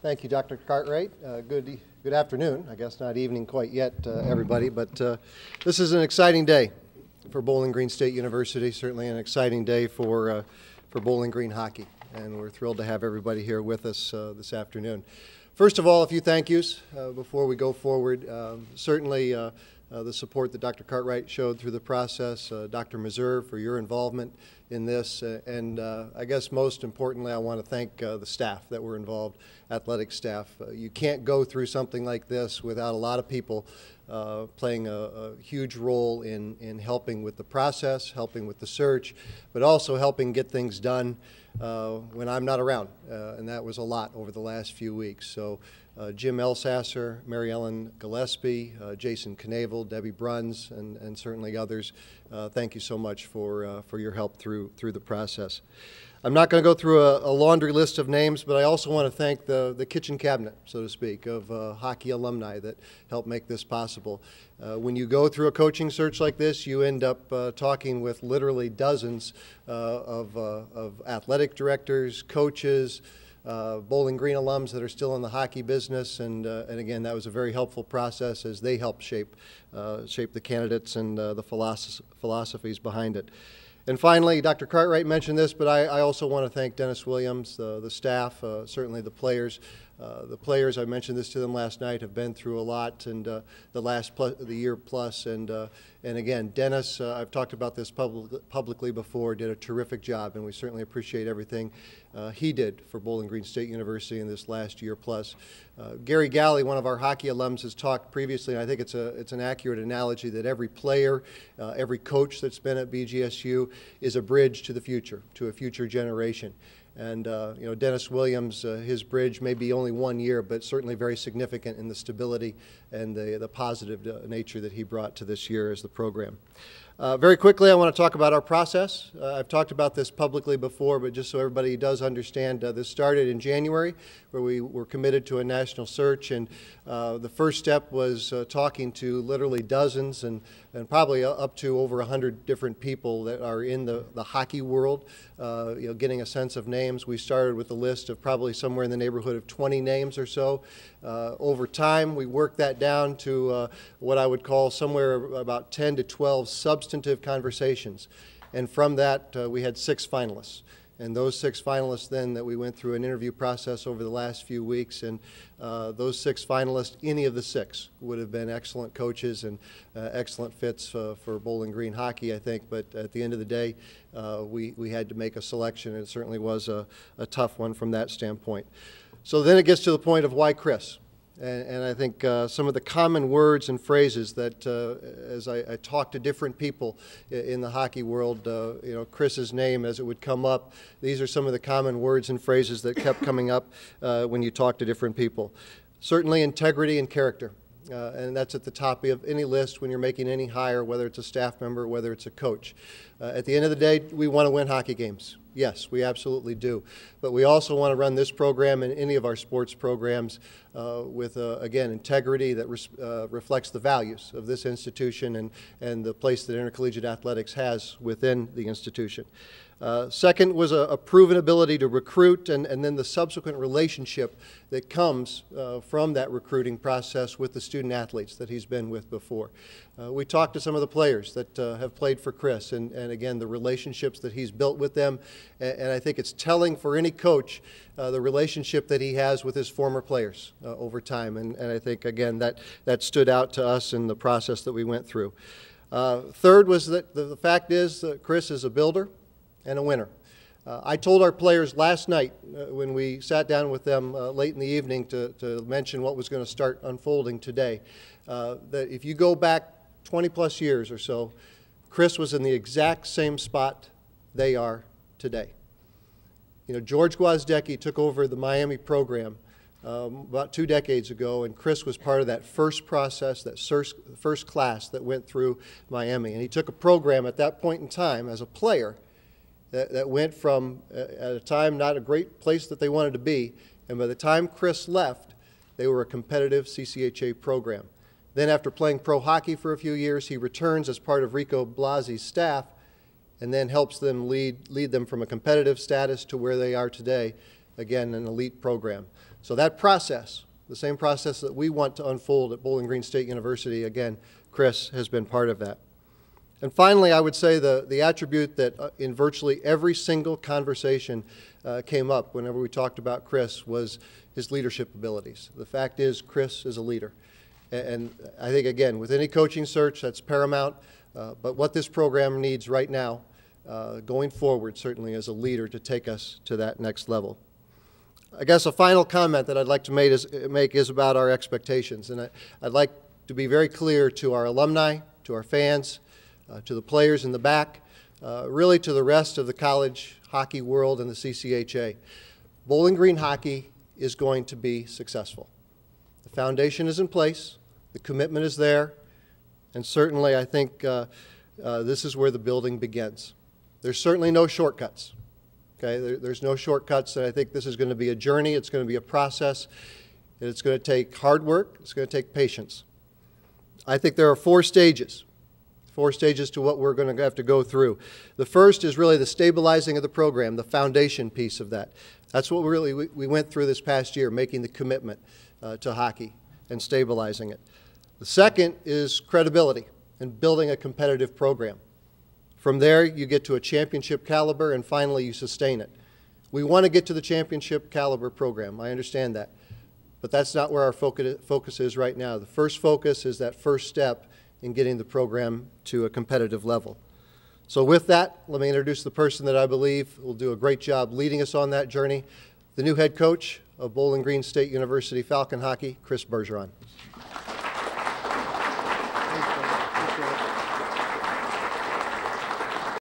Thank you, Dr. Cartwright. Good afternoon. I guess not evening quite yet, everybody, but this is an exciting day for Bowling Green State University. Certainly an exciting day for Bowling Green hockey, and we're thrilled to have everybody here with us this afternoon. First of all, a few thank yous before we go forward. Certainly the support that Dr. Cartwright showed through the process, Dr. Mazur for your involvement in this, and I guess most importantly I want to thank the staff that were involved, athletic staff. You can't go through something like this without a lot of people playing a huge role in helping with the process, helping with the search, but also helping get things done when I'm not around, and that was a lot over the last few weeks. So Jim Elsasser, Mary Ellen Gillespie, Jason Knavel, Debbie Bruns, and certainly others, thank you so much for your help through the process. I'm not going to go through a laundry list of names, but I also want to thank the kitchen cabinet, so to speak, of hockey alumni that helped make this possible. When you go through a coaching search like this, you end up talking with literally dozens of athletic directors, coaches, Bowling Green alums that are still in the hockey business, and again, that was a very helpful process as they helped shape the candidates and the philosophies behind it. And finally, Dr. Cartwright mentioned this, but I also want to thank Dennis Williams, the staff, certainly the players. The players, I mentioned this to them last night, have been through a lot, and the year plus, and again, Dennis, I've talked about this publicly before, did a terrific job, and we certainly appreciate everything he did for Bowling Green State University in this last year plus. Gary Galley, one of our hockey alums, has talked previously, and I think it's an accurate analogy that every player, every coach that's been at BGSU is a bridge to the future, to a future generation. And you know, Dennis Williams, his bridge may be only 1 year, but certainly very significant in the stability and the positive nature that he brought to this year as the program. Very quickly, I want to talk about our process. I've talked about this publicly before, but just so everybody does understand, this started in January, where we were committed to a national search, and the first step was talking to literally dozens and probably up to over 100 different people that are in the hockey world, you know, getting a sense of names. We started with a list of probably somewhere in the neighborhood of 20 names or so. Over time, we worked that down to what I would call somewhere about 10 to 12 substantive conversations. And from that, we had 6 finalists. And those 6 finalists then that we went through an interview process over the last few weeks, and those 6 finalists, any of the 6 would have been excellent coaches and excellent fits for Bowling Green hockey, I think. But at the end of the day, we had to make a selection, and it certainly was a tough one from that standpoint. So then it gets to the point of why Chris. And I think some of the common words and phrases that, as I talk to different people in the hockey world, you know, Chris's name as it would come up, these are some of the common words and phrases that kept coming up when you talk to different people. Certainly integrity and character. And that's at the top of any list when you're making any hire, whether it's a staff member, whether it's a coach. At the end of the day, we want to win hockey games. Yes, we absolutely do. But we also want to run this program and any of our sports programs with, again, integrity that reflects the values of this institution and the place that intercollegiate athletics has within the institution. Second was a proven ability to recruit and then the subsequent relationship that comes from that recruiting process with the student athletes that he's been with before. We talked to some of the players that have played for Chris and again the relationships that he's built with them, and I think it's telling for any coach the relationship that he has with his former players over time, and I think again that stood out to us in the process that we went through. Third was that the fact is that Chris is a builder and a winner. I told our players last night when we sat down with them late in the evening to mention what was going to start unfolding today, that if you go back 20 plus years or so, Chris was in the exact same spot they are today. You know, George Gwozdecki took over the Miami program about 2 decades ago, and Chris was part of that first process, that first class that went through Miami. And he took a program at that point in time as a player that went from, at a time, not a great place that they wanted to be, and by the time Chris left, they were a competitive CCHA program. Then after playing pro hockey for a few years, he returns as part of Rico Blasi's staff and then helps them lead them from a competitive status to where they are today again, an elite program. So that process, the same process that we want to unfold at Bowling Green State University, again, Chris has been part of that. And finally, I would say the attribute that in virtually every single conversation came up whenever we talked about Chris was his leadership abilities. The fact is, Chris is a leader. And I think, again, with any coaching search, that's paramount. But what this program needs right now, going forward, certainly as a leader to take us to that next level. I guess a final comment that I'd like to make is about our expectations. And I'd like to be very clear to our alumni, to our fans, to the players in the back, really to the rest of the college hockey world and the CCHA. Bowling Green hockey is going to be successful. The foundation is in place, the commitment is there, and certainly I think this is where the building begins. There's certainly no shortcuts. Okay, there's no shortcuts, and I think this is going to be a journey, it's going to be a process, and it's going to take hard work, it's going to take patience. I think there are four stages to what we're going to have to go through. The first is really the stabilizing of the program, the foundation piece of that. That's what we went through this past year, making the commitment to hockey and stabilizing it. The second is credibility and building a competitive program. From there, you get to a championship caliber, and finally, you sustain it. We want to get to the championship caliber program. I understand that. But that's not where our focus is right now. The first focus is that first step in getting the program to a competitive level. So with that, let me introduce the person that I believe will do a great job leading us on that journey, the new head coach of Bowling Green State University Falcon Hockey, Chris Bergeron.